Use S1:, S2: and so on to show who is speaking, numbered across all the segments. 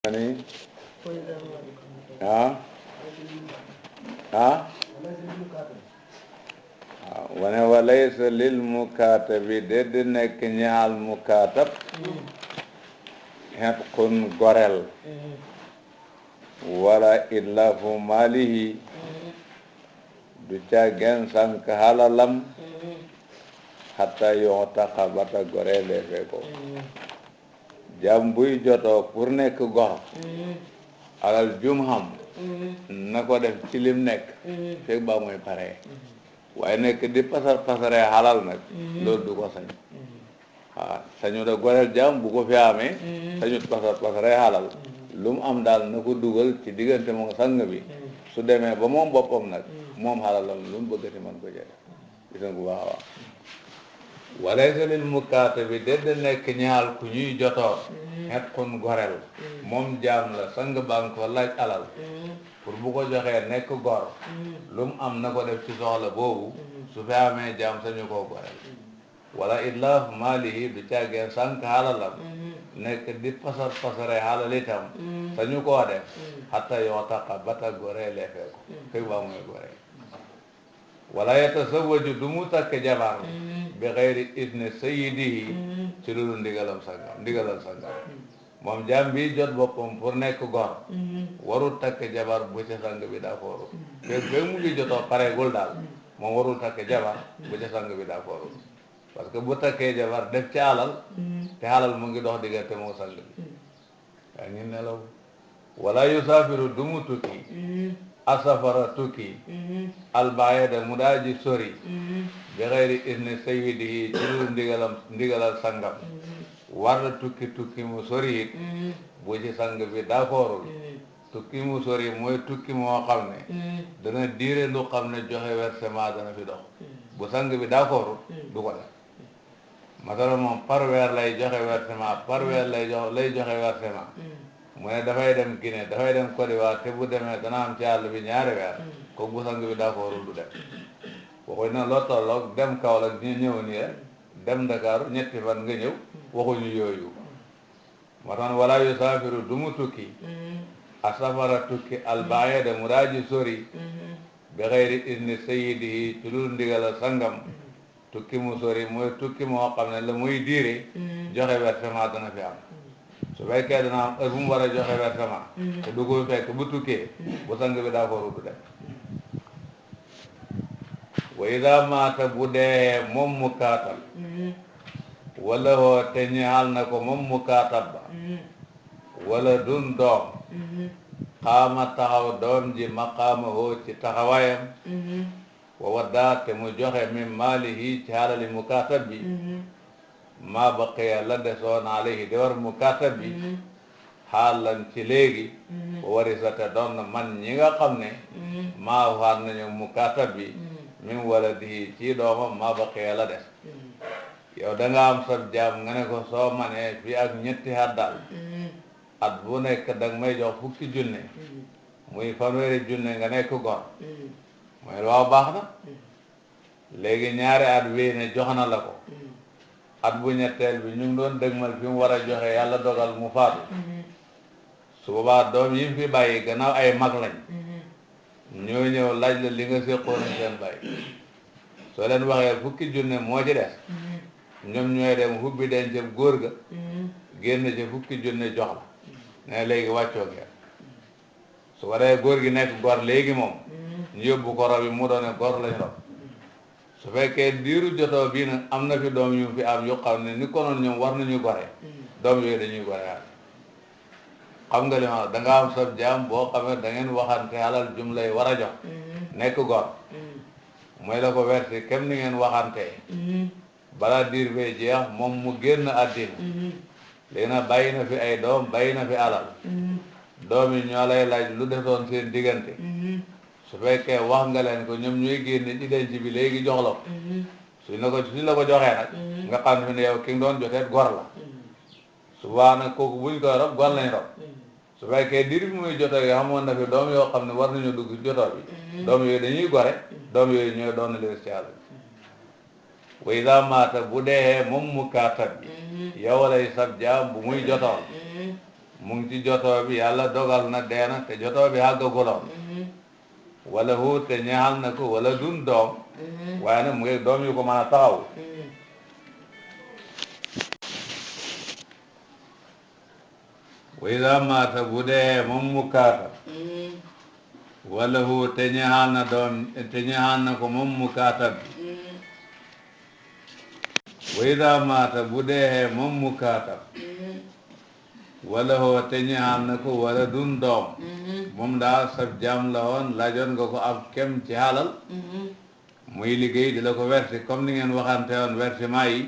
S1: ani ah ah wane walaysa lil mukaatabi dédd nekk ñaal mukaatab xet kun gorel wala itlaafu maalihi du càggen sànk halalam hatta yu'taqa bata gorelee fe ko jàm buy jotoo pour nekk gor alal jum xam na ko def ci lim nekk fekk ba muy pare waaye nekk di pasar pasaree halal nag loolu du ko sañ waaw sañu da goreel jàm bu ko fi amee sañu pasar pasaree halal lu mu am daal na ko dugal ci diggante moom sang bi su demee ba moom boppam nag moom halalam lu mu bëggati man ko jël gis nga bu baax a baax walaysa lil mukaatabi dédd nekk ñaal ku ñuy jotoor xet kun gorel moom jaam la sang baa ko laaj alal pour bu ko joxee nekk gor lu mu am na ko def ci soxla boobu su fi amee jaam sañu koo gorel wala itlaaf maalihi du càggee sànq halalam nekk di pasar pasare halal itam sañu koo def hatta yoo taqa bata goree leefee ko fekk baa muy goree wala yatasawwaju du mu takk jabar bi xayri idni sayyidihi ci loolu ndigalal sangam moom jaam bi jot boppam pour nekk gor warul takk jabar bu ca sang bi daa fooru fekk mu ngi jotoo pareegul daal moom warul takk jabar bu ca sang bi daa fooru parce que bu takkee jabar def ci alal te alal mu ngi dox diggante moo sang bi yaa ngi nelaw wala yusaafiru du mu tukki asafara tukki albaayada mu daa ji sori bi xayri isni sayyidihi ci lu ndigalal sangam war na tukki mu sori it bu ci sang bi d'accordul tukki mu sori mooy tukki moo xam ne dana diire lu xam ne joxe versement dana fi dox bu sang bi d'accordul du ko def masala moom par weer lay joxe versement par weer lay joxe versement mu ne dafay dem Guinée dafay dem Côte d'Ivoire te bu demee dana am ci àll bi ñaari weer kooku bu sang bi d'accordul du dem waxuñ na loo tolloog dem Kaolack ñu ñëw nii rek dem Dakar ñetti fan nga ñëw waxuñu yooyu moo tax wala yusaafiru du mu tukki asafara tukki albaayada mu daa ji sori bi xayri idni sayyidihi ci lu ndigalal sangam tukki mu sori mooy tukki moo xam ne la muy diire joxe versement dana fi am su fekkee dana am heure bu mu war a joxe versement te du ko fekk bu tukkee bu sang bi daa ko du dem wa ida maata bu dee moom mukaatab wala hoo te ñaal na ko moom mukaatab ba wala dun doom xaama taxaw doom ji maqaama hoo ci taxawaayam wa waddaa te mu joxe min maalihi ci halali mukaatab bi maa baqiya la desoon alayhi di war mukaatab bi xaalan ci léegi wa warisate doon na man ñi nga xam ne maa waxaat nañu mukaatab bi min waladihi ci doomam maa baqiya la des yow da nga am sab jaam nga ne ko soo manee fii ak ñetti at daal at bu nekk da nga may jox fukki junne muy fanweeri junne nga nekk gor mooy waaw baax na léegi ñaari at wéy ne jox na la ko at bu ñetteel bi ñu ngi doon dëgmal fi mu war a joxe yàlla dogal mu faatu su boobaa doom yi fi bàyyi gannaaw ay mag lañ ñoo ñëw laaj la li nga séqoon seen bàyyi soo leen waxee fukki junne moo ci des ñoom ñooy dem hubbi dencam góor ga génn ci fukki junne jox la ne léegi wàccoo ngeen su waree góor gi nekk gor léegi moom ñu yóbbu ko rob yi mu doone gor lañ rob su fekkee diiru jotoo bii nag am na fi doom yu fi am yu xam ne ni konoon ñoom war nañu gore doom yooyu dañuy gore waat xam nga li ma da nga am sab jaam boo xamee da ngeen waxante alal jum lay war a jox nekk gor mooy la ko versi kem ni ngeen waxantee balaa diir bee jeex moom mu génn àddina léegi nag bàyyi na fi ay doom bàyyi na fi alal doom yi ñoo lay laaj lu desoon seen diggante su fekkee wax nga leen ko ñoom ñooy génne ci denc bi léegi jox la ko suñ la ko joxee nag nga xam ne yow ki nga doon joteet gor la subaa nag kooku buñ koy rob gor lañ rob su fekkee diir bi muy jotoo yi xamoon na fi doom yoo xam ne war nañu dugg ci jotoo bi doom yooyu dañuy gore doom yooyu ñooy doon na leen ci àll bi wa iza maata bu dee moom mukaatab bi yow lay sab jaam bu muy jotoon mu ngi ci jotoo bi yàlla dogal na dee na te jotoo bi àggaguloon wala hu te ñaxal na ko wala dun doom waaye nag mu ngi doom yu ko mën a taxaw wa ida maata bu dee moom mukaatab wala hu te ñaxal na doom te ñaxal na ko moom mukaatab bi wa ida maata bu dee moom mukaatab wala hoo te ñaxal na ko wala dun doom moom daal sab jaam la woon laajoon nga ko am kem ci xalal muy liggéey di la ko versi comme ni ngeen waxante woon versement yi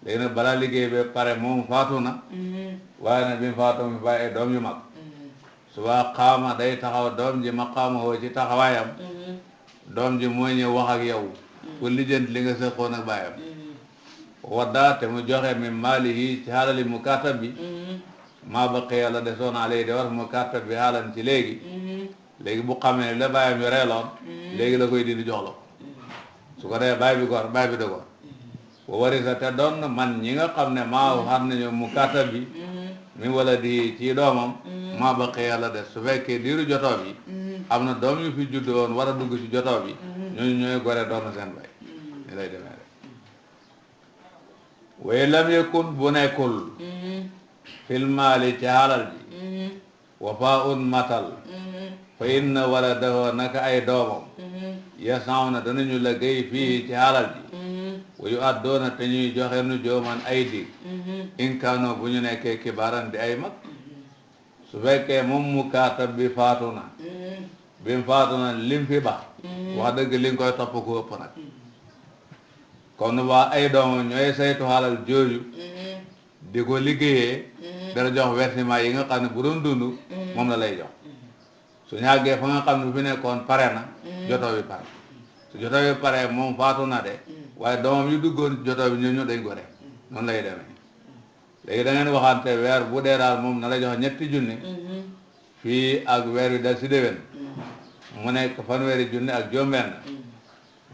S1: léegi nag balaa liggéey ba pare moom faatu na waaye nag bi mu faatu mi bàyyi ay doom yu mag suba xaama day taxaw doom ji maqaama hoo ci taxawaayam doom ji mooy ñëw wax ak yow pour lijjanti li nga sëqoon ak bàyyam waddaa te mu joxe min maalihi ci xaalali mukaatab bi maa baqiya la desoon alay de war mukaatab bi xaalan ci léegi bu xamee la bàyyam yu reeloon léegi la koy dindi jox la ko su ko dee bàyyi bi gor bàyyi bi de gor wa warisa te doon man ñi nga xam ne maa xar nañu mukaatab bi mi wala di ci doomam maa baqiya la des su fekkee diiru jotoo bi am na doom yu fi judd woon war a dugg ci jotoo bi ñooñu ñooy gore doon seen bay ni lay demee rek way lam yakun bu nekkul fil maali ci xalal ji wafaa'un matal fa inna waladahu naka ay doomam yasawna danañu liggéey fii ci xalal ji wa yu addoona te ñuy joxe nu jooman ay dig in kaano bu ñu nekkee kibaaran di ay mag su fekkee moom mukaatab bi faatu na bi mu faatu na lim fi ba wax dëgg li nga koy topp ko ëpp nag kon waa ay doomam ñooy saytu xalal jooju di ko liggéeyee dara jox versement yi nga xam ne bu doon dund moom la lay jox su ñàggee fa nga xam ne bu fi nekkoon pare na jotoo bi pare su jotoo bi pare moom faatu na de waaye doomam yu duggoon jotoo bi ñooñu dañ ko def noonu lay demee léegi da ngeen waxante weer bu dee daal moom na la jox ñetti junni fii ak weer wi dal si déwén mu nekk fanweeri junni ak juróom-benn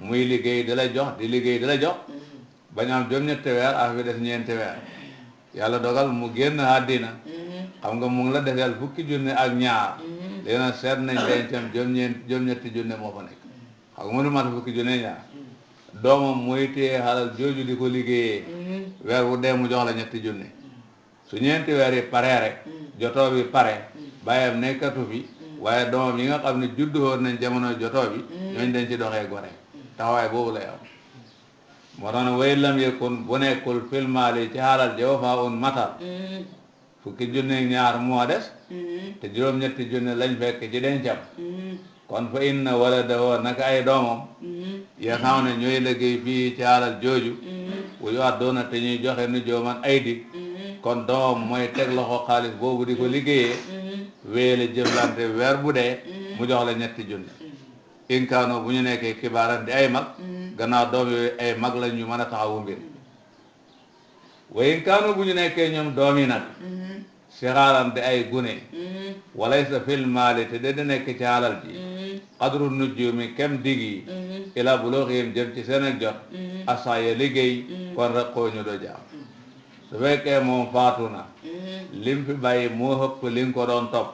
S1: muy liggéey di la jox di liggéey di la jox bañ am juróom-ñetti weer ak fi des ñeenti weer yàlla dogal mu génn àddina xam nga mu ngi la deseel fukki junni ak ñaar léegi nag seet nañ dencam juróom-ñetti junni moo fa nekk xam nga mënu mat fukki junni ñaar doomam muy téye xalal jooju di ko liggéeyee weer bu dee mu jox la ñetti junni su ñeenti weer yi paree rek jotoo bi pare bàyyam nekkatu fi waaye doomam yi nga xam ne juddu woon nañ jamono jotoo bi ñooñ dañ ci doxee gore taxawaay boobu lay am moo tax ne way lam yekun bu nekkul filmaali ci xaalal jawa faa un matal fukki junni ñaar moo des te juróom-ñetti junni lañ fekk ci dencam kon fa inna wala dawoo naka ay doomam ya xam ne ñooy liggéey fii ci xaalal jooju wuyu addoona te ñuy joxe nu jooman ay dig kon doomam mooy teg loxo xaalis boobu di ko liggéeyee wéele jëflante weer bu dee mu jox la ñetti junni inkaano bu ñu nekkee kibaaran di ay mag gannaaw doom yooyu ay mag lañ ñu mën a taxawu mbir wa inkaano bu ñu nekkee ñoom doom yi nag sixaaran di ay gune walay sa fil maali te de nekk ci alal ji qadru nujumi kem digi ila bulooxiyim jëm ci seen ak jot asaaya liggéey kon rek koo ñu do jaam su fekkee moom faatu na lim fi bàyyi moo ëpp li nga ko doon topp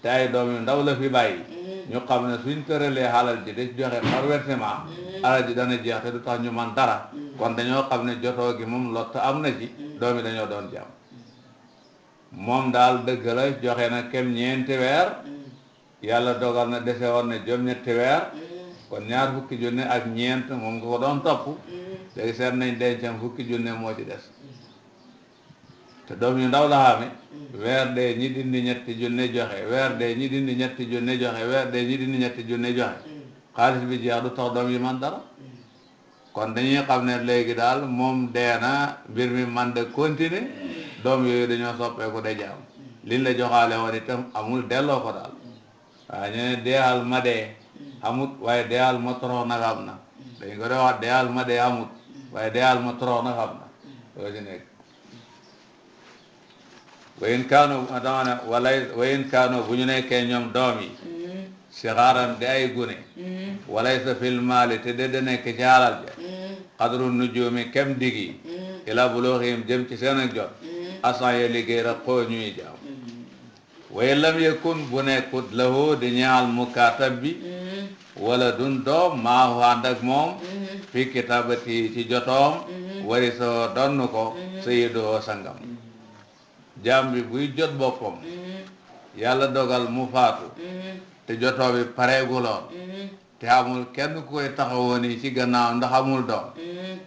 S1: te ay doom yu ndaw la fi bàyyi ñu xam ne suñ tëralee alal ji di joxe par versement alal ji dana jeex te du tax ñu man dara kon dañoo xam ne jotoo gi moom lott am na ci doom yi dañoo doon jaam moom daal dëgg la joxe na kem ñeenti weer yàlla dogal na dese woon ne juróom-ñetti weer kon ñaar fukki junne ak ñeent moom nga ko doon topp léegi seet nañ dencam fukki junne moo ci des te doom yu ndaw la xame weer dee ñi dindi ñetti junne joxe weer dee ñi dindi ñetti junne joxe weer dee ñi dindi ñetti junne joxe xaalis bi jeex du tax doom yi man dara kon dañuy xam ne léegi daal moom dee na mbir mi man de continuer doom yooyu dañoo soppeeku de jaam liñ la joxaale woon itam amul delloo ko daal waaye ñu ne deexal ma dee amut waaye deexal ma torox nag am na dañ ko dee wax deexal ma dee amut waaye deexal ma torox nag am na loolu ci nekk wayin kaano dama ne walay wayin kaano bu ñu nekkee ñoom doom yi sixaaran di ay gune walay sa fil maali te de nekk ci alal ja xadru nujumi kem digi ila bulooxihim jëm ci seen ak jot asan ye liggéey rek koo ñuy jaam way lam yakun bu nekkut lahu di ñaal mukaatab bi wala dun doom maahu ànd ak moom fi kitabati ci jotoom wari soo donn ko sayidoo sangam jaam bi buy jot boppam yàlla dogal mu faatu te jotoo bi pareeguloon te amul kenn ku koy taxawoo nii ci gannaaw ndax amul doom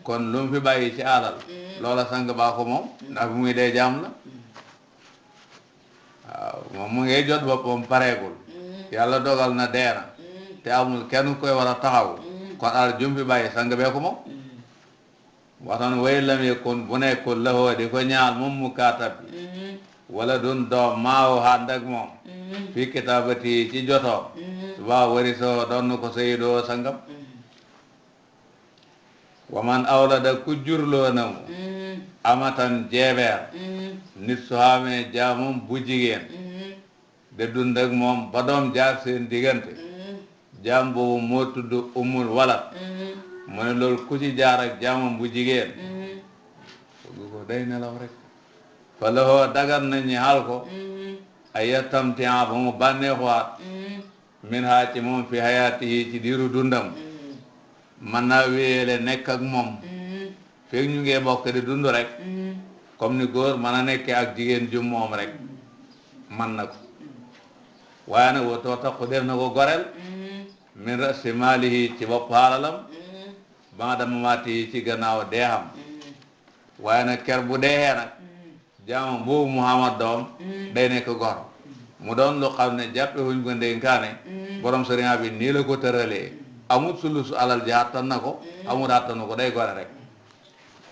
S1: kon lu mu fi bàyyi ci alal loola sang baa ko moom ndax bu muy dee jaam la waaw moom mu ngay jot boppam pareegul yàlla dogal na dee na te amul kenn koy war a taxawu kon alal jum fi bàyyi sang bee ko moom waxtaan way lam yakun bu nekkul lahoo di ko ñaal moom mu kaatab bi wala dun doom maawo ànd ak moom fii kitaabati ci jotoom subaa warisoo doon ko sayidoo sangam waman awlada ku jurloo na mu amatan jeebeer nit su xamee jaamam bu jigéen de dund ak moom ba doom jaar seen diggante jaam boobu moo tudd umul walat mu ne loolu ku ci jaar ak jaamam bu jigéen gu ko day nelaw rek fa lahoo dagan na ñi xal ko ay yattamtia ba mu bànneexuwaat min haa ci moom fi hayaatihi ci diiru dundam man naa wéyele nekk ak moom feeg ñu ngee bokk di dund rek comme ni góor mën a nekkee ak jigéen ju moom rek man na ko waaye nag wotoo taxu def na ko gorel min rasi maalihi ci bopp haalalam ba nga dama maati ci gannaaw dee xam waaye nag ker bu deexee nag jaamam boobu Muhammad doom day nekk gor mu doon lu xam ne jàppe wuñ ko ndénkaane borom sëriñ bi nii la ko tëralee amul sulusu alal ji àttan na ko amul àttanu ko day gore rek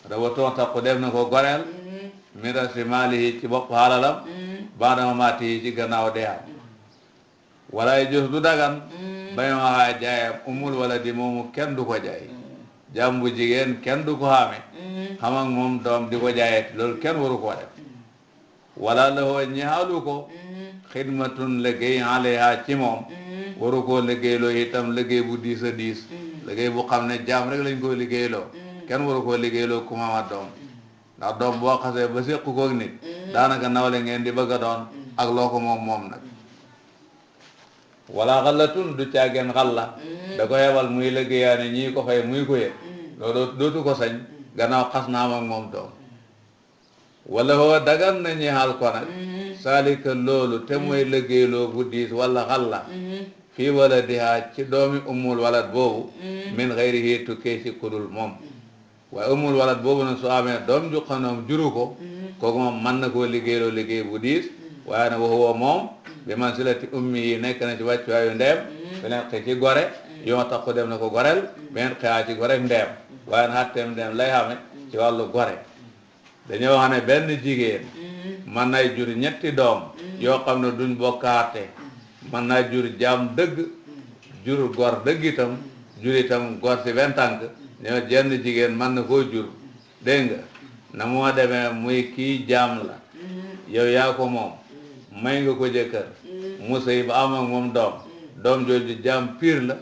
S1: da watoo tax ko def na ko goreel min rasi maalihi ci bopp halalam ba dama maati ci gannaaw dee xam walaay jos du dagan bañ waxaa jaayam umul wala di moomu kenn du ko jaay jaam bu jigéen kenn du ko xaame xam ak moom doom di ko jaayee loolu kenn waru koo def wala la hoo ñaalu ko xidmatun liggéey alayha ci moom waru koo liggéeyloo itam liggéey bu diis a diis liggéey bu xam ne jaam rek lañ koo liggéeyloo kenn waru koo liggéeyloo ku mamat doom ndax doom boo xasee ba séq koog nit daanaka nawle ngeen di bëgg a doon ak loo ko moom nag wala xallatun du caageen xalla da ko yebal muy liggéeyaane ñii ko fay muy ko yëg loolu dootu ko sañ gannaaw xas naa am ak moom doom wala hoo dagan na ñeexal ko nag saalika loolu te mooy liggéeyloo bu diis wala xalla fii wala dihaa ci doomi umul walat boobu min xayrihi tukkee ci kudul moom waaye umul walat boobu nag su amee doom ju xanoom juru ko kooku moom mën na koo liggéeyloo liggéey bu diis waaye nag waxuwa moom bi man silati ummi yi nekk na ci wàccuwaayu ndeem beneen xëy ci gore yoo tax ko dem na ko goreel beneen xëyaa ci gore ndeem waaye na xatteem ndeem lay xame ci wàllu gore dañoo wax ne benn jigéen mën nay jur ñetti doom yoo xam ne duñ bokkaate mën naa jur jaam dëgg jur gor dëgg itam jur itam gor si benn tànk ñoo jenn jigéen mën na koo jur dégg nga na moo demee muy kii jaam la yow yaa ko moom may nga ko jëkkër mu sëy ba am ak moom doom jooju jaam piir la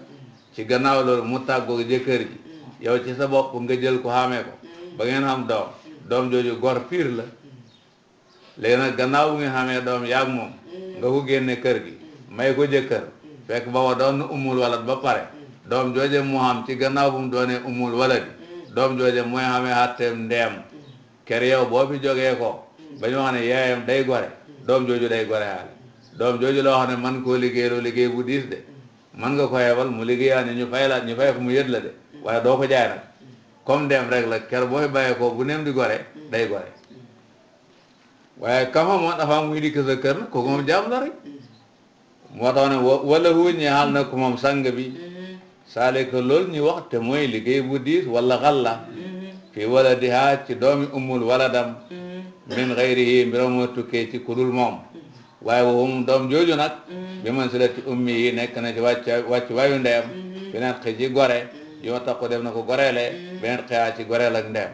S1: ci gannaaw loolu mu tàggoog jëkkër ji yow ci sa bopp nga jël ko xamee ko ba ngeen xam doom jooju gor piir la léegi nag gannaaw bu ngeen xamee doom yaag moom nga ko génne kër gi may ko jëkkër fekk ba wa doon umul walat ba pare doom jooje mu xam ci gannaaw bu mu doonee umul waladi doom jooje mooy xamee xatteem ndeem ker yow boo fi jógee ko ba ñu wax ne yaayam day gore doom jooju day gore xaale doom jooju loo xam ne man koo liggéeyloo liggéey bu diis de man nga ko yebal mu liggéeyaa ne ñu fay ko mu yët la de waaye doo ko jaay nag comme ndeem rek la ker boo fi bàyyee ko bu neem di gore day gore waaye kama moom dafa muy dikk sa kër nag kooku moom jaam la rek moo tax ne wala huññi xaal na ko moom sang bi saale ko loolu ñu wax te mooy liggéey bu diis wala xalla fii wala di haa ci doomi umul wala dam min xayrihi mbiram moo tukkee ci kudul moom waaye waxum doom jooju nag bi man silati ummi yi nekk na ci wàcc wayu ndeem beneen xëy ci gore yoo tax ko def na ko goreele beneen xëyaa ci goreel ak ndeem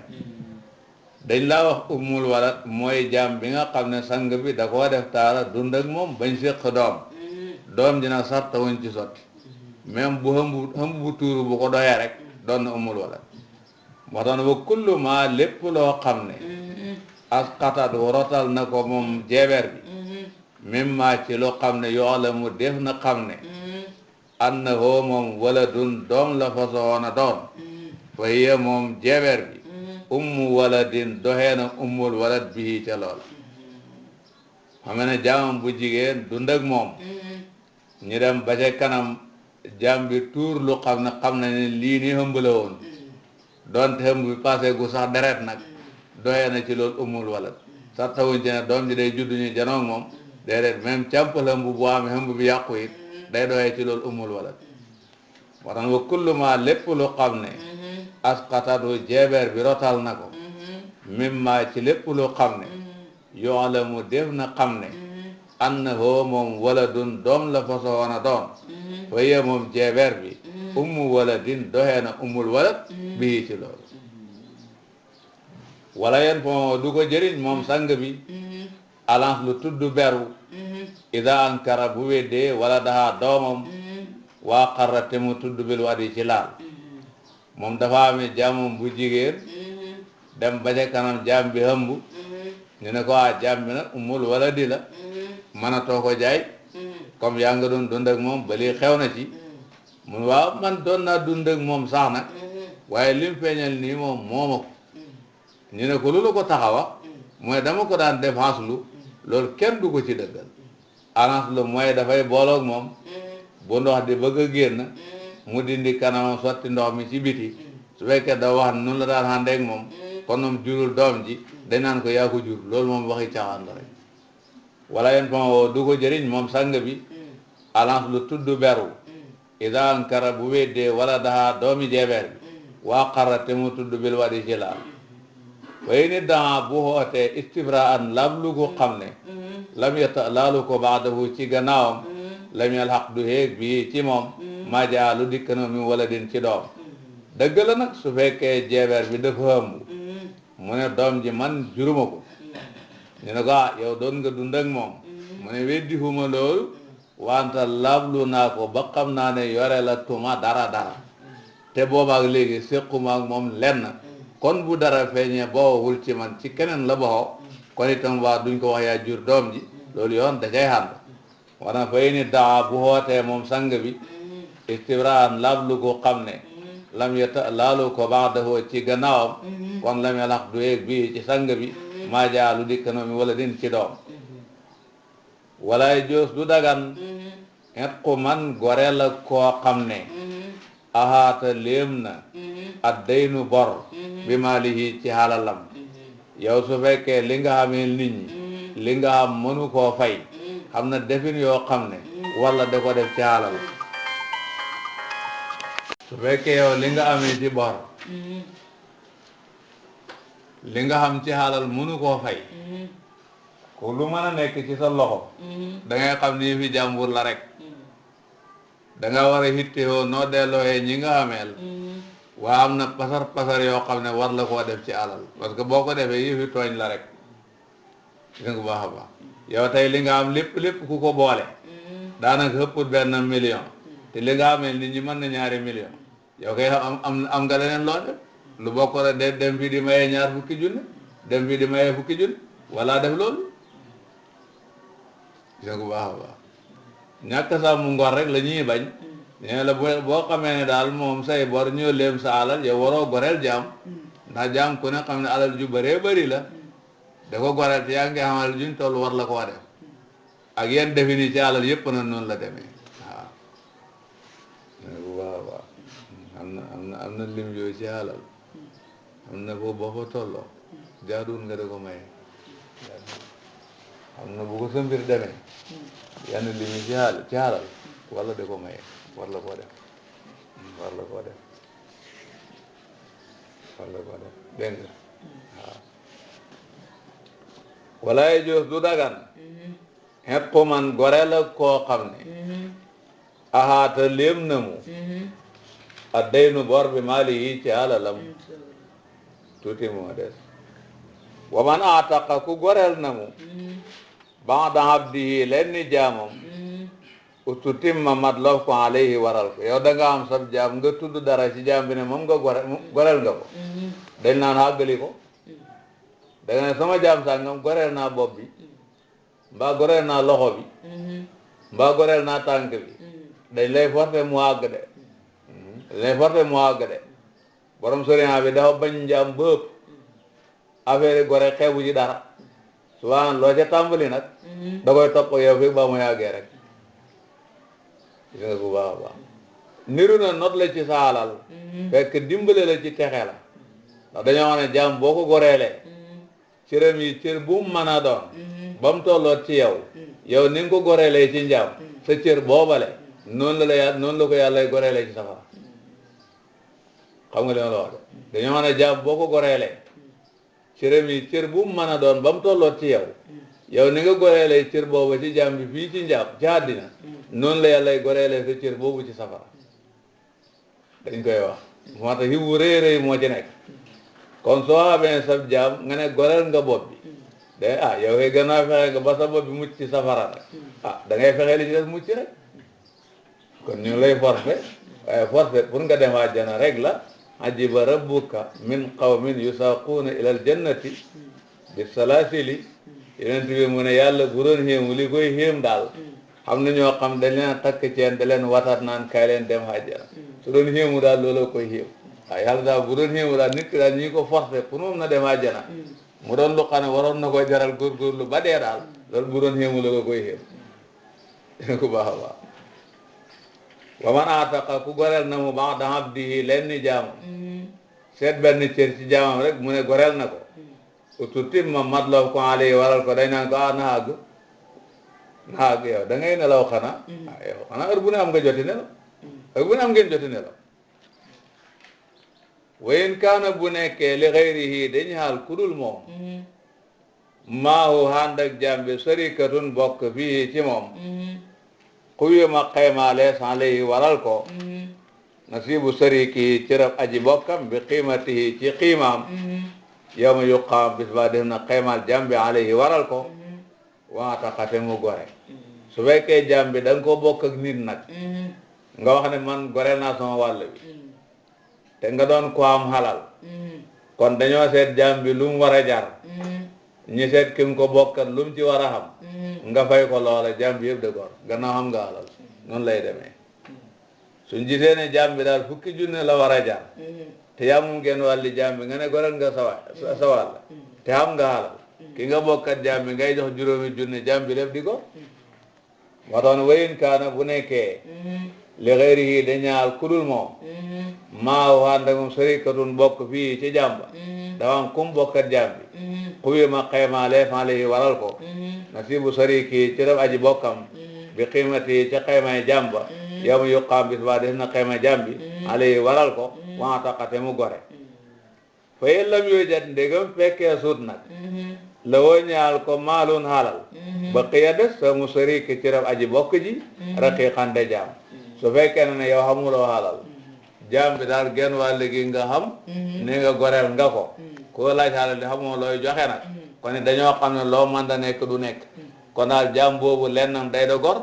S1: dañ laa wax umul wala mooy jaam bi nga xam ne sang bi da koo def taara dund ak moom bañ séq doom dina sarta wuñ ci sotti même bu xëmb bu tuuru bu ko doyee rek doon na umul wala moo tax ne ba kullu ma lépp loo xam ne asqatat rotal na ko moom jeeber bi mimma ci lu xam ne yoolamu def na xam ne annahu moom waladun doom la fa soxoona doon fa hiya moom jeeber bi ummu waladin doxee na ummul walad bii ca lool xam ne jaamam bu jigéen dund ak moom ñu dem ba ca kanam jaam bi tuur lu xam ne lii ni hëmb la woon doonte hëmb bi passé gu sax deret nag doxee na ci loolu ummul walad sax tawuñ ci ne doom ji day juddu ñu janoog moom déedéet même càmpal hëmb bu amee hëmb bi yàqu it day doxee ci loolu ummul walad moo tax wa kullu ma lépp lu xam ne asqatatu jeebeer bi rotal na ko mimma ci lépp lu xam ne yoolamu def na xam ne annahu moom waladun doom la fa soxoon a doon fa hiya moom jeebeer bi ummu waladin doxee na ummul walad bii ci loolu wala yen fo du ko jëriñ moom sang bi alance lu tudd beru ida ankara bu weddee wala daha doomam waa xarra te mu tudd bil wadi ci laal moom dafa amee jaamam bu jigéen dem ba ca kanam jaam bi hëmb ñu ne ko jaam bi nag ummul waladi la mënatoo ko jaay comme yaa nga doon dund ak moom ba lii xew na ci mun waaw man doon naa dund ak moom sax nag waaye lim feeñal nii moom mooma ko ñu ne ko lu la ko taxawa mooy dama ko daan def xaslu loolu kenn du ko ci dëggal alance lu mooy dafay booloog moom bu ndox di bëgg a génn mu dindi kanamam sotti ndox mi ci biti su fekkee da wax noonu la daan àndeeg moom kon moom jurul doom ji dañ naan ko yaa ko jur loolu moom waxi caaxaan la rek wala yen fama woo du ko jëriñ moom sang bi alance lu tudd beru ida ankara bu weddee wala daha doomi jeebeer bi waa xarra te mu tudd bil wadi ci laal waaye ni daa bu xootee istibraan lam lu ko xam ne lam yeta laalu ko baadahu ci gannaawam lam yal xaq du héeg bii ci moom maa jaa lu dikk na mi wala din ci doom dëgg la nag su fekkee jeebeer bi dafa ëmb mu ne doom ji man juruma ko ñu ne ko yow doon nga dund ak moom mu ne weddi huma loolu wanta lablu naa ko ba xam naa ne yore la tuma dara te boobaak léegi séquma ak moom lenn kon bu dara feeñee boowul ci man ci keneen la boxoo kon itam waa duñ ko wax yaa jur doom ji loolu yoon da cay xànd wana fay ni daa bu xootee moom sang bi istibraan lablu ko xam ne lam yeta laalu ko baadahoo ci gannaawam kon lam yalax du yeeg bii ci sang bi maa jaalu dikkano mi wala din ci doom walay joos du dagan et ku man gore la koo xam ne ahaata léem na at daynu bor bi maalihi ci halalam yow su fekkee li nga xamee nit ñi li nga xam mënu koo fay xam na defin yoo xam ne wala da ko def ci halal su fekkee yow li nga amee ci bor li nga xam ci halal mënu koo fay ko lu mën a nekk ci sa loxo da ngay xam ni fi jàmbur la rek da nga war a hittewoo noo dellooyee ñi nga xameel waa am na pasar yoo xam ne war la koo def ci alal parce que boo ko defee yëfi tooñ la rek gis nga baax a baax yow tey li nga am lépp ku ko boole daanaka ëpput benn million te li nga ameel nit ñi mën na ñaari million yow kay am nga leneen loo def lu bokk rek de dem fii di mayee ñaar fukki junne dem fii di mayee fukki junne wala def loolu gis nga baax a baax ñàkk saa mu ngor rek la ñuy bañ nee la boo xamee ne daal moom say bor ñoo leem sa alal yow waroo goreel jaam ndax jaam ku ne xam ne alal ju bëree bëri la da ko goreel te yaa ngi xam alal juñ toll war la koo def ak yenn defini ci alal yëpp na noonu la demee waaw waaw am na lim yooyu ci alal am na boobu boo fa tolloo jaaduwul nga da ko maye am na bu ko sa mbir demee yenn limi ci alal wala da ko maye war la koo def dégg nga waaw walaay joos du dagan xet ko man gore la koo xam ne ahaata léem na mu a daynu bor bi maali yi ci alalam tuuti moo des wa man ataqa ku goreel na mu ba'da abdihi leen ni jaamam ututimma madloof ko alayhi waral ko yow da nga am sab jaam nga tudd dara ci jaam bi ne moom nga goreel nga ko dañ naan àggali ko da nga ne sama jaam sangam goreel naa bopp bi mbaa goreel naa loxo bi mbaa goreel naa tànk bi dañ lay forcé mu àgg de dañ lay forcé mu àgg de borom soriant bi dafa bañ njaam bëpp affaire gore xeebu ci dara souvent loo ca tàmbali nag da koy topp yow fi ba mu yàggee rek gis nga bu baax a baax niru na not la ci sa alal fekk dimbale la ci texe la ndax dañoo wax ne jaam boo ko goreelee cëram yi cër bu mu mën a doon ba mu tolloot ci yow ni nga ko goreelee ci njaam sa cër boobale noonu la ko yàlla goreelee ci safara xam nga li ma la wax de dañoo wax ne jaam boo ko goreelee cëram yi cër bu mu mën a doon ba mu tolloot ci yow ni nga goreelee cër boobu ci jaam bi fii ci njaam ci àddina noonu la yàlla goreelee sa cër boobu ci safara dañ koy wax moo tax xiw bu rëy moo ci nekk kon soo xamee sab jaam nga ne goreel nga bopp bi de yow kay gannaaw fexe nga ba sa bopp bi mucc ci safara rek da ngay fexe li ci des mucc rek kon ñu lay forcé waaye forcé pour nga dem àjjana rek la ajiba rabbuka min qawmin yusaquuna ilal jannati bi salaasili yonent bi mu ne yàlla bu doon xéemu li koy xéem daal xam na ñoo xam dañ leen a takk ceen da leen watat naan kaay leen dem àjjana su doon xéemu daal looloo koy xéem waaw yàlla daal bu doon xéemu daal nit ki daal ñi ko forcé pour moom na dem àjjana mu doon lu xam ne waroon na koy jaral góorgóorlu ba dee daal loolu bu doon xéemu looloo koy xéem dina ko baax a baax wa man ataqa ku goreel na mu ba'da abdihi lenn jaamam seet benn cër ci jaamam rek mu ne goreel na ko ututimma matlab ko alayhi waral ko dañ naan ko na àgg yow da ngay nelaw xanaa yow xanaa heure bu ne am nga joti nelaw heure bu ne am ngeen joti nelaw wayin kaana bu nekkee li xayrihi dañu xaal kudul moom maahu ànd ak jàmbi sarikatun bokk fii ci moom xuyuma xaymaalees alayhi waral ko nasibu sariki cërëb aji bokkam bi qiimatihi ci qiimaam yow ma yuqaam bis ba def na xaymaal jàmbi alayhi waral ko waataxate mu gore su fekkee jàmbi da nga ko bokk ak nit nag nga wax ne man gore naa sama wàll bi te nga doon ko am xalal kon dañoo seet jàmbi lu mu war a jar ñi seet ki nga ko bokkat lu mu ci war a xam nga fay ko loola jàmbi yëpp de gor gannaaw xam nga alal noonu lay demee suñ gisee ne jàmbi daal fukki junne la war a jar te yaa moom genn wàlli jàmbi nga ne goreel nga sa wàll te xam nga alal ki nga bokkat jàmbi ngay jox juróomi junne jàmbi lépp di ko moo tax ne wayin kaana bu nekkee li xëyrihi da ñaal kudul moom maa waxaanda moom sarikatun bokk fii ci jàmba dafa am kum bokkat jàmbi xubi ma xaymaale faale yi waral ko nasibu sariki ci def aji bokkam bi xiimati ci xaymay jàmba yow ma yuqaam bis ba def na xaymay jàmbi ale yi waral ko waataqate mu gore fa yellam yooyu jat ndégam fekkee suut nag la woo ñaal ko maalun xaalal ba xiya des sa mu sariki ci def aji bokk ji raqiqan de jaam su fekkee ne yow xamuloo xaalal jaam bi daal genn wàll gi nga xam ni nga goreel nga ko koo laaj xaalal di xamoo looy joxe nag kon dañoo xam ne loo mën da nekk du nekk kon daal jaam boobu lennam day da gor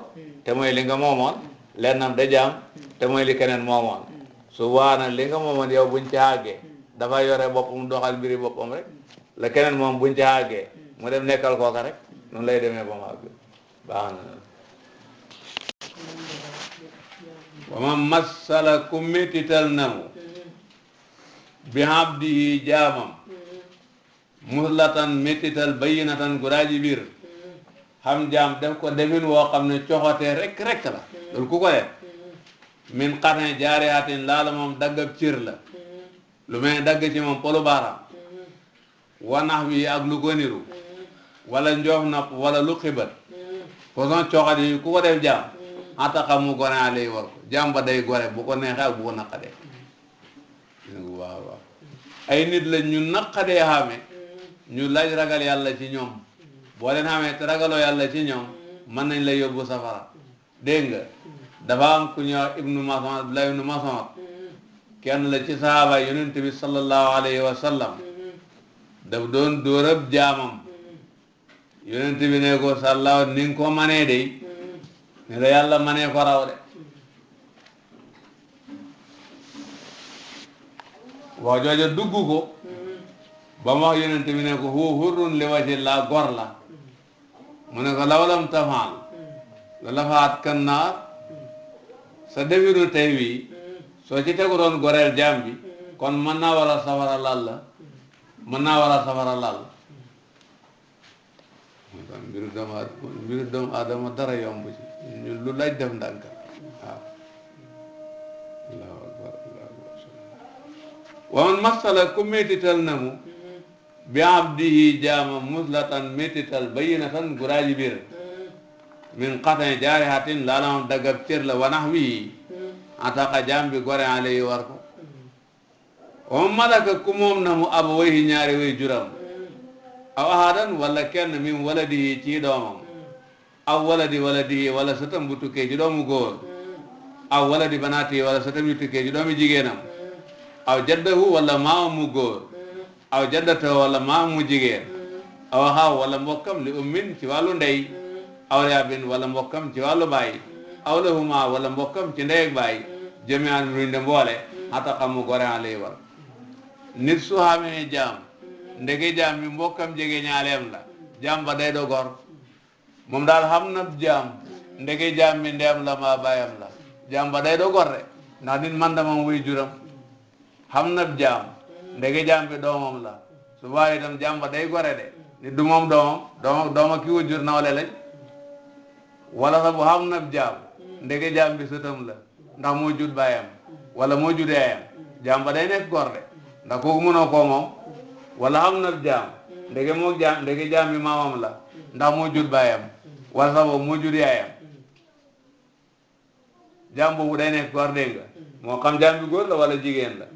S1: te mooy li nga moomoon lennam da jaam te mooy li keneen moomoon su waana li nga moomoon yow buñ ci àggee dafa yore boppam doxal mbiri boppam rek la keneen moom buñ ci àggee mu dem nekkal kooka rek noonu lay demee ba mu àgg baax na wa ma massala ku métital namu bi abdihi jaamam muslatan métital bayyinatan guraaji biir xam jaam def ko defin woo xam ne coxotee rek la loolu ku ko def min xatane jaariyaatin laala moom daggab cër la lu mel dagg ci moom polu baaraam wanax bi ak lu ko niru wala njoof napp wala lu xibat façon coxat yi ku ko def jaam ataxa mu gone a lay war ko jaam ba day gore bu ko neexee ak bu ko naqadee waaw ay nit la ñu naqadee xame ñu laaj ragal yàlla ci ñoom boo leen xamee te ragaloo yàlla ci ñoom mën nañ la yóbbu safara dégg nga dafa am ku ñëw ibnu Mas'ud Abdullah ibnu Mas'ud kenn la ci sahaaba yonent bi sallallahu alayhi wa sallam daf doon dóorab jaamam yonent bi ne ko sàllaaw ni nga ko manee day ni la yàlla manee ko raw de wax jooja dugg ko ba mu wax yonent bi ne ko hu hurrun li wajhi laa gor la
S2: mu ne ko lawalam tafaal la lafaat kan naar sa defiru tey wi soo ci tegu doon goreel jaam bi kon mën naa wala safara lal la mën naa wala safara lal kon mbiru doomu aadama dara yomb ci ñu lu laaj def ndànk waaw allahu akbar wa man masala ku métital na mu bi abdihi jaama muslatan métital bayinatan guraaji bir min xatan jaarihatin laalamam daggab cër la wanax wii ataka jaam bi gore ale yi war ko wa man malaka ku moom na mu aba wayhi ñaari way juram aw ahadan wala kenn min waladihi ci doomam aw waladihi wala sëtam bu tukkee ci doomu góor aw waladi banaati wala sëtam bu tukkee ci doomu jigéenam aw jaddahu wala maamam mu góor aw jaddatahu wala maamam mu jigéen aw xaaw wala mbokkam li ummin ci wàllu ndey aw yaabin wala mbokkam ci wàllu baay aw lahuma wala mbokkam ci ndey ak baay jami'an luñ de mboole xata xam mu gore a lay war nit su xamee jaam ndege jaam bi mbokkam jege ñaaleem la jaam ba day do gor moom daal xam na jaam ndege jaam bi ndeem la maa baayam la jaam ba day do gor de ndax nit man damam wuy juram xam na jaam ndege jaam bi doomam la su baa itam jaam ba day gore de nit du moom doomam ki wujjur nawle lañ wala sax bu xam na jaam ndege jaam bi sëtam la ndax moo jut baayam wala moo jut yaayam jaam ba day nekk gor de ndax kooku mënoo koo moom wala xam na jaam ndege jaam bi maamam la ndax moo jut baayam wala sax boobu moo jut yaayam jaam boobu day nekk gor dégg nga moo xam jaam bi góor la wala jigéen la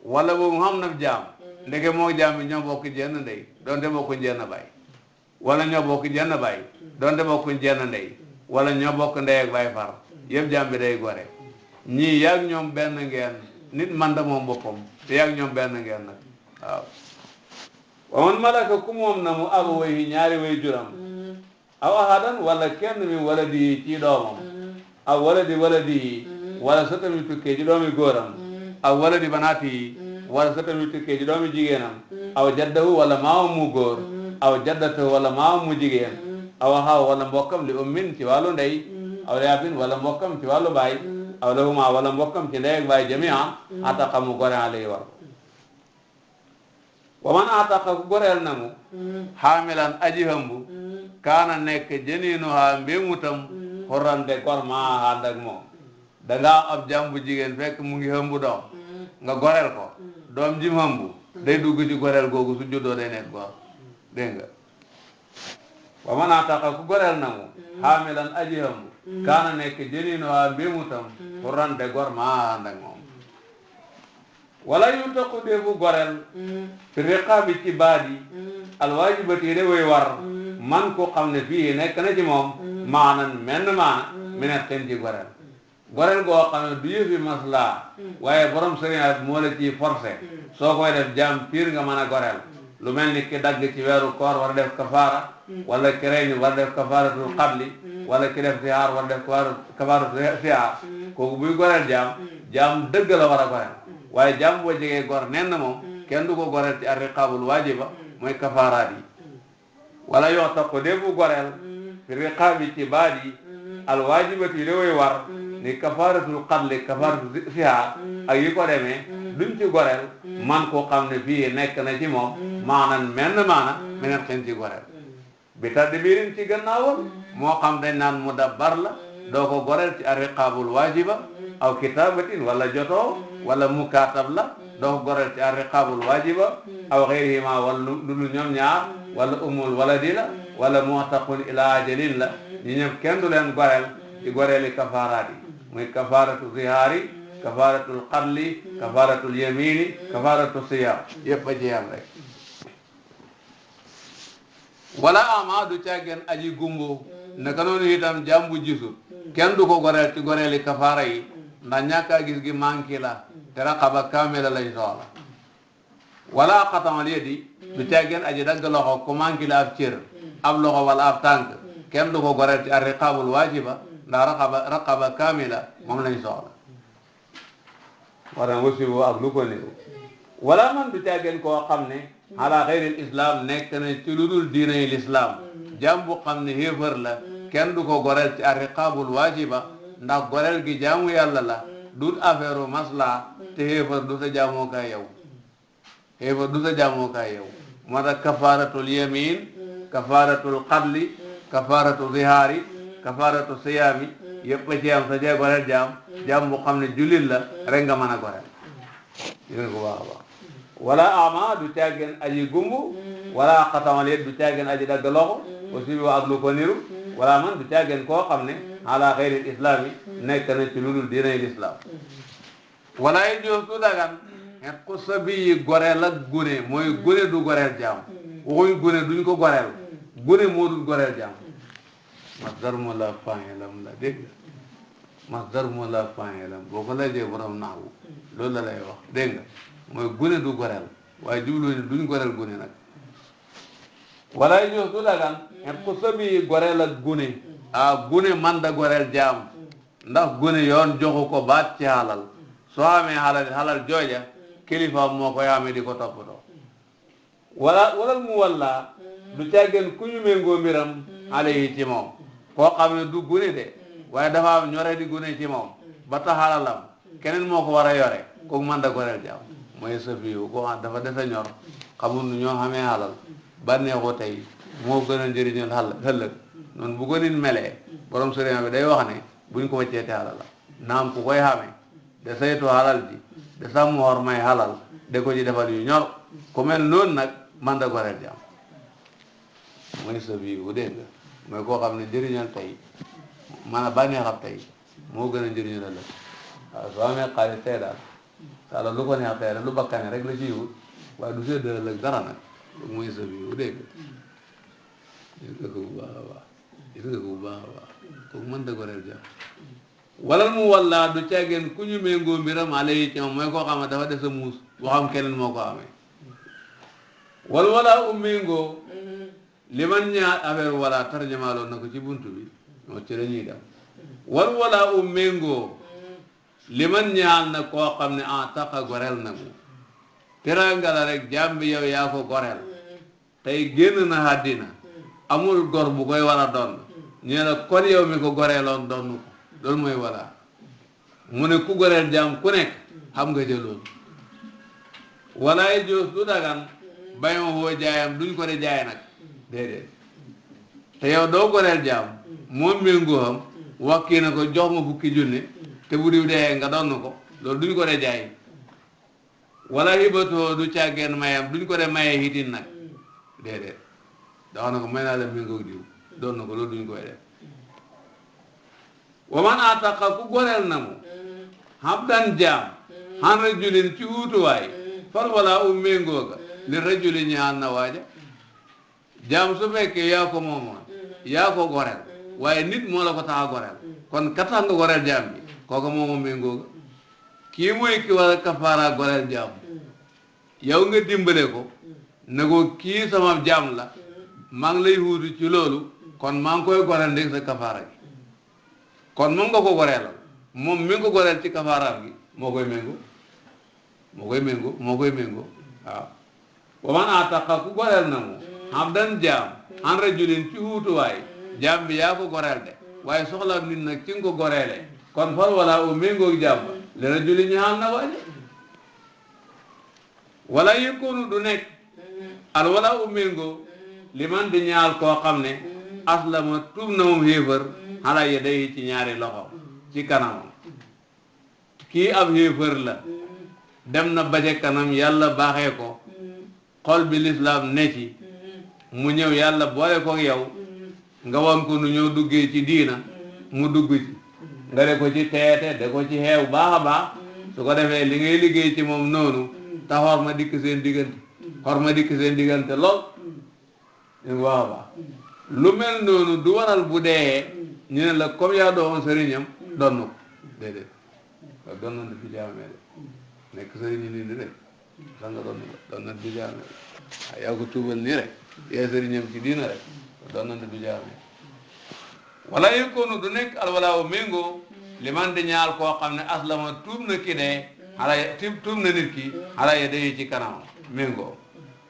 S2: wala boobu xam na jaam ndege moo jaam bi ñoo bokk jenn ndey donte bokkuñ jenn baay wala ñoo bokk jenn baay donte bokkuñ jenn ndey wala ñoo bokk ndey ak baay far yëpp jaam bi day gore ñii yaag ñoom benn ngeen nit man da moom boppam te yaag ñoom benn ngeen nag waaw wa man malaka ku moom na mu abawayhi ñaari way juram aw ahadan wala kenn mi waladi ci doomam aw waladi wala sëtam yu tukkee ci doomi góoram aw waladi banaati wala sëtam yu tukkee ci doomi jigéenam aw jaddahu wala maamam mu góor aw jaddatahu wala maamam mu jigéen aw xaaw wala mbokkam li ummin ci wàllu ndey aw yaabin wala mbokkam ci wàllu baay aw lahuma wala mbokkam ci ndey ak baay jami'an ataqa mu gore alay war wa man ataqa ku goreel na mu xaamilan aji hëmbu kaana nekk jëniinuha mbémutam xurrante gor maa ànd ak moom dangaa ab jàmbu jigéen fekk mu ngi hëmbu doom nga goreel ko doom jim hëmbu day dugg ci goreel googu su juddoo day nekk gor dégg nga wa man ataqa ku goreel na mu xaamilan aji hëmbu kaana nekk jëniinuha mbémutam xurrante gor maa ànd ak moom wala yu taqu defu goreel fi riqaabi ci baat yi alwaajibati yi de way war man ko xam ne fii nekk na ci moom maanan menn maana minet ten ci goreel goo xam ne du yëfi maslaa waaye borom sëriñaat moo la ciy forcé soo koy def jaam piir nga mën a goreel lu mel ni ki dagg ci weeru koor war a def kafaara wala ki rey ni war a def kafaaratul xabli wala ki def sihaar war a def kafaaratul sihaar kooku buy goreel jaam dëgg la war a goreel waaye jaam boo jegee gor nen na moom kenn du ko goreel ci arriqaabul waajiba mooy kafaaraat yi wala yoo tax ko defu goreel fi riqaabi ci baat yi alwaajibati yi da way war ni kafaaratul xadli kafaaratul sihaar ak yi ko demee duñ ci goreel man koo xam ne fii nekk na ci moom maanan maana meneen xen ci goreel bi taddi biirin ci gannaawam moo xam dañ naan mudabbar la doo ko goreel ci arriqaabul waajiba aw kitaabatin wala jotoo wala mukaatab la doo ko goreel ci arriqaabul waajiba aw xeyrihima wala lu ñoom ñaar wala umul waladi la wala mu'taqun ila ajalin la ñu ñëpp kenn du leen goreel ci goreeli kafaaraat yi muy kafaaratu zihaari kafaaratul qadli kafaaratul yamini kafaaratu siyaam yëpp a jiyam rek wala ama du càggeen aji gumbo naka noonu itam jàmbu gisul kenn du ko goreel ci goreeli kafaara yi ndax ñàkkaa gis gi manki la te raqaba kaamila lañ soxla wala xatamal yedi du càggeen aji dagg loxo ku manki la ab cër ab loxo wala ab tànk kenn du ko goreel ci arriqaabul waajiba ndax raqaba kaamila moom lañ soxla waran wasibu ak lu ko néew wala man du càggeen koo xam ne ala xayril islam nekk na ci lu dul diinay l'islam jaam bu xam ne xéefar la kenn du ko goreel ci arriqaabul waajiba ndax goreel gi jaamu yàlla la du affaire masla te xéefar du sa jaamoo kaay yow moo tax kafaaratul yamin kafaaratul qatli kafaaratu zihaari kafaaratu siyaami yëpp a ci am sa jee goreel jaam bu xam ne jullit la rek nga mën a goreel yéen ko baax a baax wala ama du caageen aji gumbu wala xatamal yet du caageen aji dagg loxo aussi bi ak lu ko niru wala man du caageen koo xam ne ala xayril islam yi nekk na ci lu dul diinay l'islam wala yi joos du dagan et ku sa bi goreel ak gune mooy gune du goreel jaam waxuñ gune duñ ko goreel gune moo dul goreel jaam masdar mu la fa'ilam la dégg masdar mu la fa'ilam boo ko lajee borom naawu loolu la lay wax dégg nga mooy gune du goreel waaye jubluñu duñ goreel gune nag wala yi joos du dagan et ku sa bi goreel ak gune gune man da goreel jaam ndax gune yoon joxu ko baat ci halal soo amee halal jooja kilifa moo koy amee di ko toppatoo walal mu walla du caggeen ku ñu méngoo mbiram ale yi ci moom koo xam ne du gune de waaye dafa am ñore di gune ci moom ba tax halalam keneen moo ko war a yore kooku man da goreel jaam mooy safiyu koo xam dafa dese ñor xamul nu ñoo xamee halal bànneexu tey moo gën a njëriñal ëllëg noonu bu ko nit melee borom sëriñ bi day wax ne buñ ko wàccee te halal la naam ku koy xamee de saytu halal ji de sàmm war may halal de ko ci defal yu ñor ku mel noonu nag man da goreel jaam mooy sa bii bu dégg nga mooy koo xam ne njëriñal tey maanaam bànneexam tey moo gën a njëriñal ëllëg waaw soo amee xaalis tey daal sala lu ko neex tey rek lu bakkane rek la ci wut waaye du séddale ëllëg dara nag mooy sa bii bu dégg gis nga ko bu baax a baax gis nga ko bu baax a baax kooku mën da goreel jaam walal mu walla du caggeen ku ñu méngoo mbiram ale yi ci moom mooy koo xam ne dafa des a muus waxam keneen moo ko amee wala méngoo li man ñaar affaire wala tarjamaaloon na ko ci buntu bi moo ci la ñuy dem wala méngoo li man ñaar na koo xam ne taqa goreel na mu teranga la rek jaam bi yow yaa ko goreel tey génn na àddina amul gor bu koy war a doon ñu ne kon yow mi ko goreeloon doon ko loolu mooy wala mu ne ku goreel jaam ku nekk xam nga jëloon wala yi joos du dagan bayma woo jaayam duñ ko de jaay nag déedéet te yow doo goreel jaam moom méngoo xam wax kii na ko jox ma fukki junne te bu diw dee nga doon ko loolu duñ ko de jaay wala hibatoo du càggeen mayam duñ ko de mayee hitin nag déedéet da wax na ko may naa la méngoo diw doon na ko loolu duñ koy def waman ataqa ku goreel na mu habdan jaam han rajulin ci wuutuwaay fal wala méngoo ga li rajuli ñaan na waaja jaam su fekkee yaa ko moomoon yaa ko goreel waaye nit moo la ko tax a goreel kon ka tax nga goreel jaam bi kooku moomo méngoo ga kii mooy ki war a kafaara goreel jaam yow nga dimbale ko ne ko kii sama jaam la maa ngi lay wuutu ci loolu kon maa ngi koy goreel ndég sa kafaara gi kon moom nga ko goreelal moom mi ngi ko goreel ci kafaaraam gi moo koy méngoo waaw wa man ataqa ku goreel na mu abdan jaam an rajulin ci wuutuwaay jaam bi yaa ko goreel de waaye soxla nit nag ci nga ko goreele kon fal wala u méngoog jaam ba li rajulin ñaal na waaje wala yëkkoonu du nekk al wala u méngoo li man di ñaal koo xam ne aslama tuub na moom xéefar xalaa ya day ci ñaari loxo ci kanamam kii ab xéefar la dem na baje kanam yàlla baaxee ko xol bi lislaam ne ci mu ñëw yàlla boole ko yow nga wan ko nu ñëw duggee ci diina mu dugg ci nga de ko ci teete de ko ci xeew baax a baax su ko defee li ngay liggéey ci moom noonu te xor ma dikk seen diggante lool ñu baax a baax lu mel noonu du waral bu dee ñu ne la comme yaa doon sëriñam donn ko déedéet waaw doon na fi jaamee de nekk sëriñ nii ni rek sax nga doon na fi jaamee waaw yaa ko tuubal nii rek yaa sëriñam ci diina rek doon na fi jaamee wala yëkkoonu du nekk alwala o méngoo li man di ñaal koo xam ne aslama tuub na ki dee tuub na nit ki ala ya day ci kanam méngoo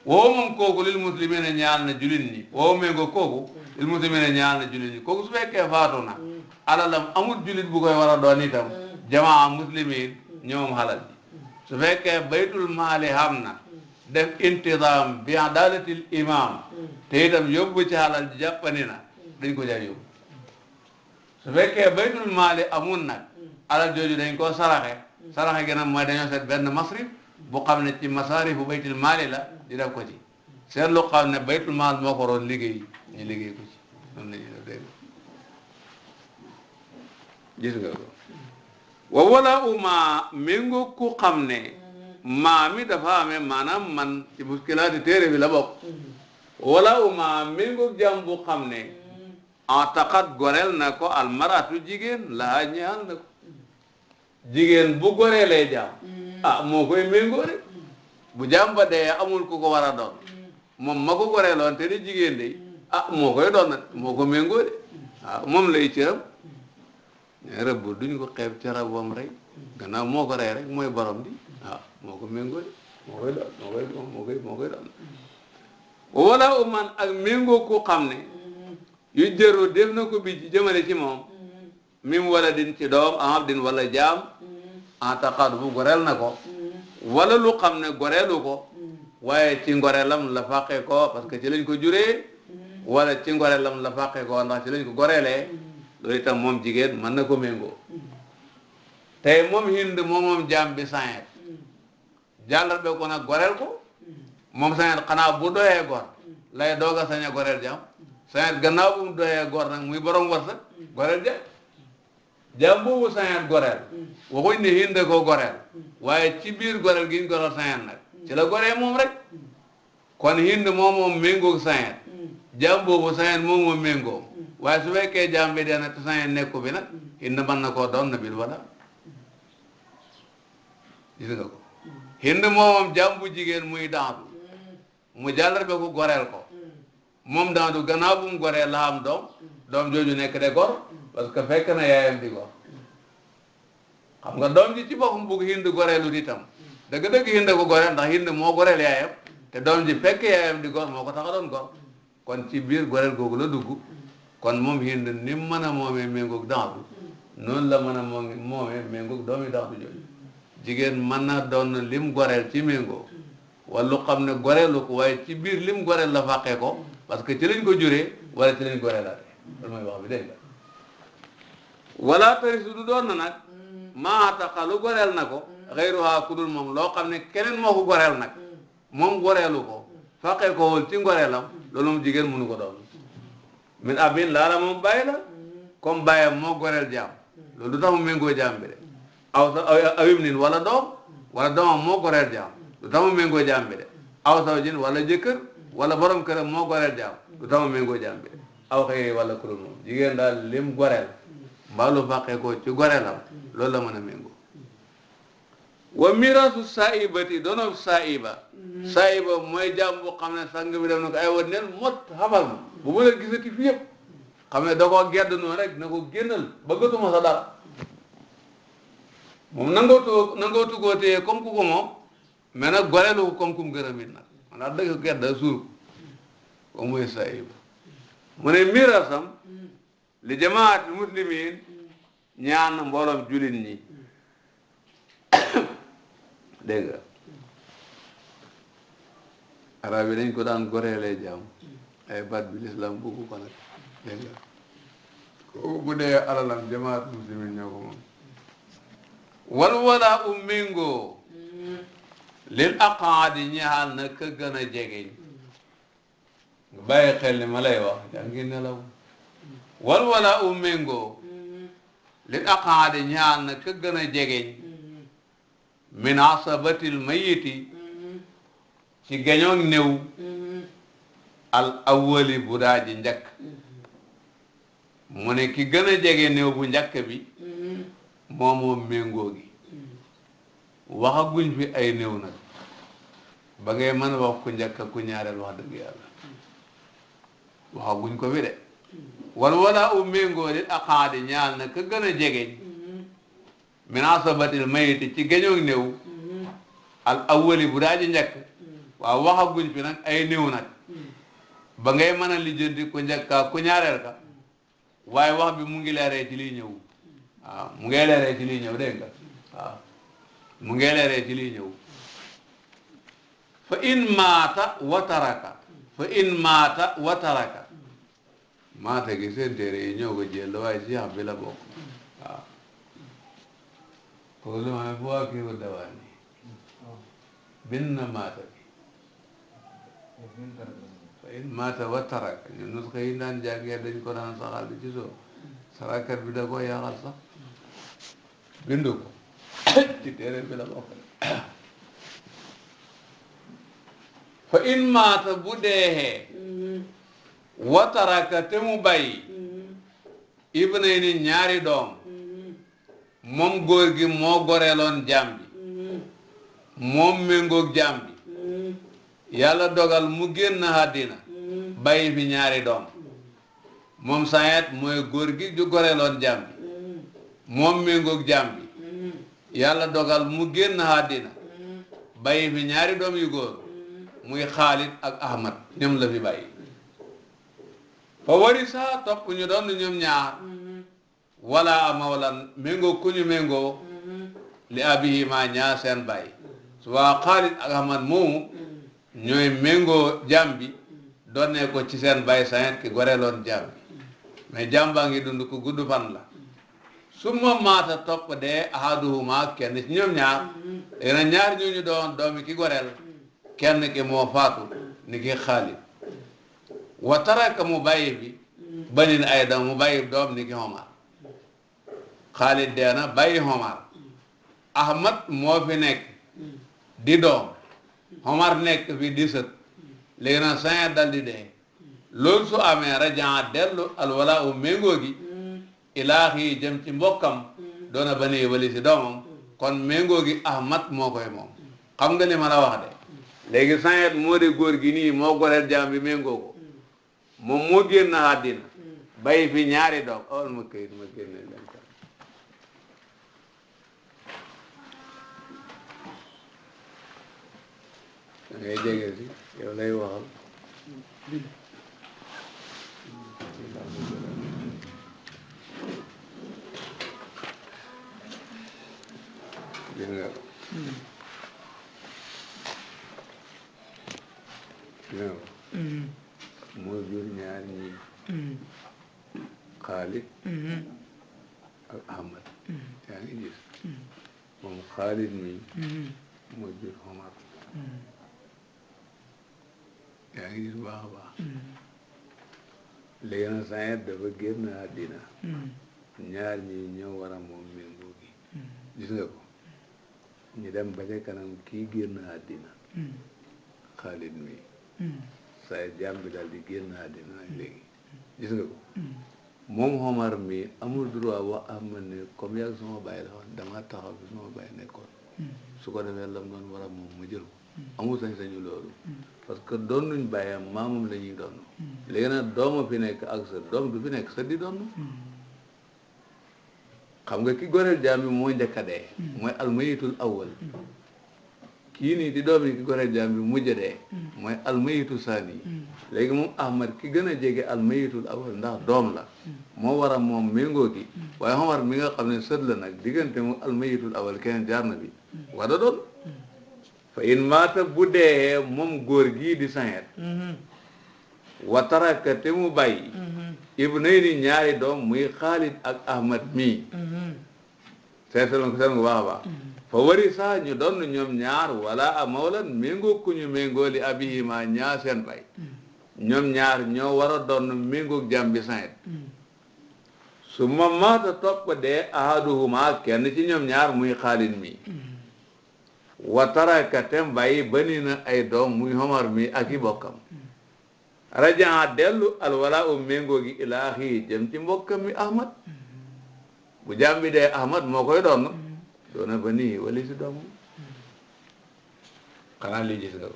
S2: woo moom kooku lil muslimina ñaal na jullit ñi woo méngoo kooku lil muslimina ñaal na jullit ñi kooku su fekkee faatu na alalam amul jullit bu koy war a doon itam jamaa muslimin ñoom halal ji su fekkee baytul maali xam na def intizam bi adalatil imam te itam yóbbu ci halal ji jàppani na dañ ko jaay yóbbu su fekkee baytul maali amul nag alal jooju dañ koo saraxe gën a mooy dañoo seet benn masrif bu xam ne ci masarifu baytul maali la di def ko ci seet lu xam ne baytul maal moo ko roon liggéey ñu liggéey ko ci noonu la ñuy def dégg gis nga ko wa wala uma méngoo ku xam ne maa mi dafa amee maanaam man ci muskilaati téere bi la bokk wala uma méngoo jàmm bu xam ne ataqat goreel na ko almaratu jigéen laa ñaal na ko jigéen bu goreelee jaam moo koy méngoo rek bu jaam ba dee amul ku ko war a doon moom ma ko goreeloon te di jigéen de moo koy doon moo ko méngoo de moom lay cëram rëbb duñ ko xeeb ci rabam rek gannaaw moo ko rey rek mooy borom di moo ko méngoo de moo koy doon moo koy doon wala uman ak méngoo ku xam ne yu jëru def na ko bi ci jëmale ci moom mim wala din ci doom abdin wala jaam ataqad bu goreel na ko wala lu xam ne goreelu ko waaye ci ngoreelam la fàqee ko parce que ci lañ ko juree wala ci ngoreelam la fàqee ko ndax ci lañ ko goreelee loolu itam moom jigéen mën na ko méngoo tey moom hind moom jaam bi sañet jàllar be ko nag goreel ko moom sañet xanaa bu doyee gor lay doog a sañ a goreel jaam sañet gannaaw bu mu doyee gor nag muy borom wërsëg goreel jaam boobu sañet goreel waxuñ ne hind ko goreel waaye ci biir goreel gi ñu goreel sañet nag ci la goree moom rek kon hind moom méngoo sañet jaam boobu sañet moom méngoo waaye su fekkee jaam bi dee na te sañet nekku bi nag hind mën na koo doon na bil wala gis nga ko hind moom jaam bu jigéen muy daandu mu jàllar be ko goreel ko moom daandu gannaaw bu mu goreel la am doom jooju nekk de gor parce que fekk na yaayam di gor xam nga doom ji ci boppam bugg hind goreelu itam dëgg-dëgg hind ko goreel ndax hind moo goreel yaayam te doom ji fekk yaayam di gor moo ko tax a doon gor kon ci biir goreel googu la dugg kon moom hind ni mu mën a moomee méngoog daandu noonu la mën a moomee méngoog doomi daandu jooju jigéen mën na doon lim goreel ci méngoo wala lu xam ne goreelu ko waaye ci biir lim goreel la fàqee ko parce que ci lañ ko juree wala ci lañ goreelaate loolu mooy wax bi dégg nga wala tarisu du doon na nag maataqa lu goreel na ko xayruha kudul moom loo xam ne keneen moo ko goreel nag moom goreelu ko fàqee ko wol ci ngoreelam loolu moom jigéen mënu ko doon min abin laala moom bàyyi la comme bàyyam moo goreel jaam loolu du tax mu méngoo jaam bi de awim nin wala doomam moo goreel jaam du tax mu méngoo jaam bi de aw saw jin wala jëkkër wala borom këram moo goreel jaam du tax mu méngoo jaam bi de aw xëy wala kuréel moom jigéen daal lim goreel mbaa lu fàqee ko ci goreelam loolu la mën a méngoo wa mirasu saibati doonof saiba mooy jaam bu xam ne sang bi def na ko ay wa neen mot xamal ma bu ma la gisati fi yëpp xam ne da koo gedd noonu rek na ko génnal bëggatuma sa dara moom nangootu koo téye comme ku ko moom mais nag goreelu ko comme kum gërëm it nag man daal dëgg gedda suur ko muy saiba mu ne mirasam li jamaat muslimin ñaan mbooloom julit ñi dégg nga arab yi dañ ko daan goreelee jaam ay baat bi l'islam buggu ko nag dégg nga kooku bu dee alalam jamaat muslimin ñoo ko moom wala méngoo lil aqaadi ñaal na ka gën a jegeñ nga bàyyi xel ni ma lay wax yaa ngi nelaw wala méngoo lil aqaadi ñaal na ka gën a jegeñ min asabatil mayiti ci geñoog néew al awwali bu daa ji njëkk mu ne ki gën a jege néew bu njëkk bi moom méngoo gi waxaguñ fi ay néew nag ba ngay mën a wax ku njëkk ku ñaareel wax dëgg yàlla waxaguñ ko fi de wala méngoo lil aqaadi ñaal na ka gën a jegeñ min asabatil mayiti ci geñoog néew al awwali bu daa ji njëkk waaw waxaguñ fi nag ay néew nag ba ngay mën a lijjanti ku njëkka ku ñaareel ka waaye wax bi mu ngi leeree ci liy ñëw waaw mu ngi leeree ci liy ñëw dégg nga waaw mu ngi leeree ci liy ñëw fa in maata wa taraka fa in maata wa taraka maata gi seen téere yi ñoo ko jël waaye ci xam bi la bokk waaw kooku lu ma ne fu waa kii wu dawaan yi bin na maata bi fa in maata wa taraka ñu nus ko yi daan jàngee dañ ko daan saxal bi ci soo sarakat bi da ko yaaxal sax bindu ko ci téere bi la bokk fa in maata bu deexee wa taraka te mu bàyyi ibnayni ñaari doom moom góor gi moo goreeloon jaam bi moom méngoog jaam bi yàlla dogal mu génn àddina bàyyi fi ñaari doom moom sayet mooy góor gi ju goreeloon jaam bi moom méngoog jaam bi yàlla dogal mu génn àddina bàyyi fi ñaari doom yu góor muy Xaalid ak Ahmad ñoom la fi bàyyi fa wari saa topp ñu doon ñoom ñaar wala mawlan méngoo ku ñu méngoo li abihima ñaar seen bàyyi su waa Xaalid ak Ahmad moomu ñooy méngoo jaam bi doonne ko ci seen bàyyi sayet ki goreeloon jaam bi mais jaam baa ngi dund ko gudd fan la su ma maata topp dee ahaduhuma kenn ci ñoom ñaar léegi nag ñaar ñooñu doon doomi ki goreel kenn ki moo faatu ni ki Xaalid wa taraka mu bàyyi bi banin ay doom mu bàyyi doom ni ki Omar Xaalid dee na bàyyi Omar Ahmad moo fi nekk di doom Omar nekk fi di sët léegi nag sañet dal di dee loolu su amee rajaa dellu alwala u méngoo gi ilaahi jëm ci mbokkam doona ba nii wali si doomam kon méngoo gi Ahmad moo koy moom xam nga li ma la wax de léegi sañet moo de góor gi nii moo goreel jaam bi méngoo ko moom moo génn àddina bàyyi fi ñaari doom awal ma këyit ma génne leen ko da ngay jege si yow lay waxal gis nga moo jur ñaar ñi Xaalid ak Ahmad yaa ngi gis moom Xaalid mi moo jur Omar yaa ngi gis baax a baax léegi nag sayet dafa génn àddina ñaar ñi ñoo war a moom méngoo gi gis nga ko ñu dem ba ca kanam kii génn àddina Xaalid mi say jaam bi daal di génn àddina nag léegi gis nga ko moom Omar mi amul droit wax Ahmad ne comme yàgg sama bàyyi la woon dama taxaw bi sama bàyyi nekkoon su ko defee lam doon war a moom ma jël ko amul sañ-sañu loolu parce que doon nuñ bàyyam maamam la ñuy doon léegi nag dooma fi nekk ak sa doom du fi nekk sa di doon xam nga ki goreel jaam bi moo njëkk a dee mooy almayitul awwal kii nii di doom yi ki goreel jaam bi mujj a dee mooy almayitu saani léegi moom Ahmad ki gën a jege almayitul awwal ndax doom la moo war a moom méngoo gi waaye Omar mi nga xam ne sët la nag diggante moom almayitul awwal keneen jaar na bi war a doon fa in maata bu dee moom góor gii di sañet wa taraka te mu bàyyi ibnayni ñaari doom muy Xaalid ak Ahmad mii seetal ko seen nga baax a baax fa wari saa ñu doon ñoom ñaar wala a mawlan méngoo ku ñu méngoo li abihima ñaar seen bay ñoom ñaar ñoo war a doon méngoog jàm bi sañet su ma maata topp dee ahaduhuma kenn ci ñoom ñaar muy Xaalid mii wa taraka te bàyyi bani na ay doom muy Omar mi ak i bokkam rajaa dellu alwala u méngoo gi ilaahi jëm ci mbokkam mi Ahmad bu jaam bi dee Ahmad moo koy doon doona ba nii wala si doomam xanaa lii gis nga ko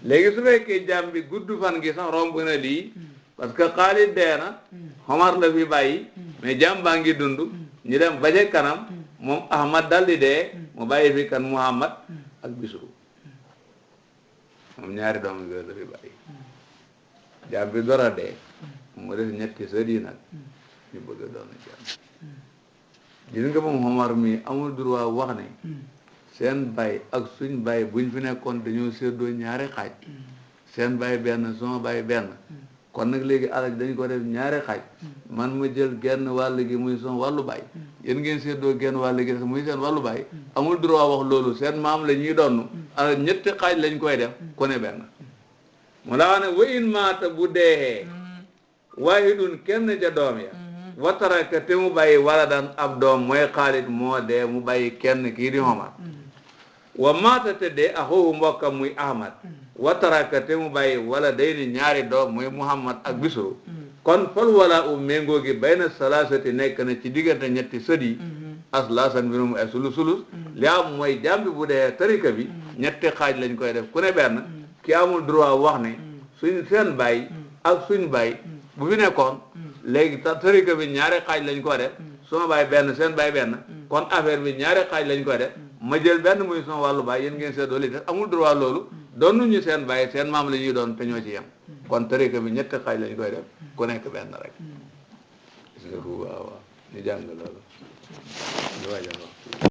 S2: léegi su fekkee jaam bi gudd fan gi sax romb na lii parce que Xaalid dee na Omar la fi bàyyi mais jaam baa ngi dund ñu dem ba ca kanam moom Ahmad dal di dee mu bàyyi fi kan Muhammad ak Bisru moom ñaari doomu góor la fi bàyyi jaam bi door a dee mu def ñetti sët yi nag ñu bëgg a doon jàmm gis nga moom Omar mi amul droit wax ne seen baay ak suñ baay buñ fi nekkoon dañoo séddoo ñaari xaaj seen baay benn sama baay benn kon nag léegi alal dañ ko def ñaari xaaj man ma jël genn wàll gi muy sama wàllu baay yéen ngeen séddoo genn wàll gi muy seen wàllu baay amul droit wax loolu seen maam la ñuy donn alal ñetti xaaj lañ koy def ku ne benn mu laa ne wa in maata bu deexee waahidun kenn ca doom ya wataraka te mu bàyyi wala daan ab doom mooy Xaalid moo dee mu bàyyi kenn kii di Omar wa maata te dee axuhu mbokkam muy Ahmad wataraka te mu bàyyi wala day ni ñaari doom muy Muhammad ak Bisru kon fal wala méngoo gi bayna salaasati nekk na ci diggante ñetti sët yi aslaasan bi mu ay sulus li am mooy jàmbi bu dee tarika bi ñetti xaaj lañ koy def ku ne benn ki amul droit wax ne suñ seen baay ak suñ baay bu fi nekkoon léegi tarika bi ñaari xaaj lañ ko def suma baay benn seen baay benn kon affaire bi ñaari xaaj lañ ko def ma jël benn muy sama wàllu baay yéen ngeen seddoo li def amul droit loolu doonuñu seen baay seen maam la ñuy doon te ñoo ci yem kon tarika bi ñetti xaaj lañ koy def ku nekk benn rek gis nga bu waaw ñu jàng loolu ñu waajal wax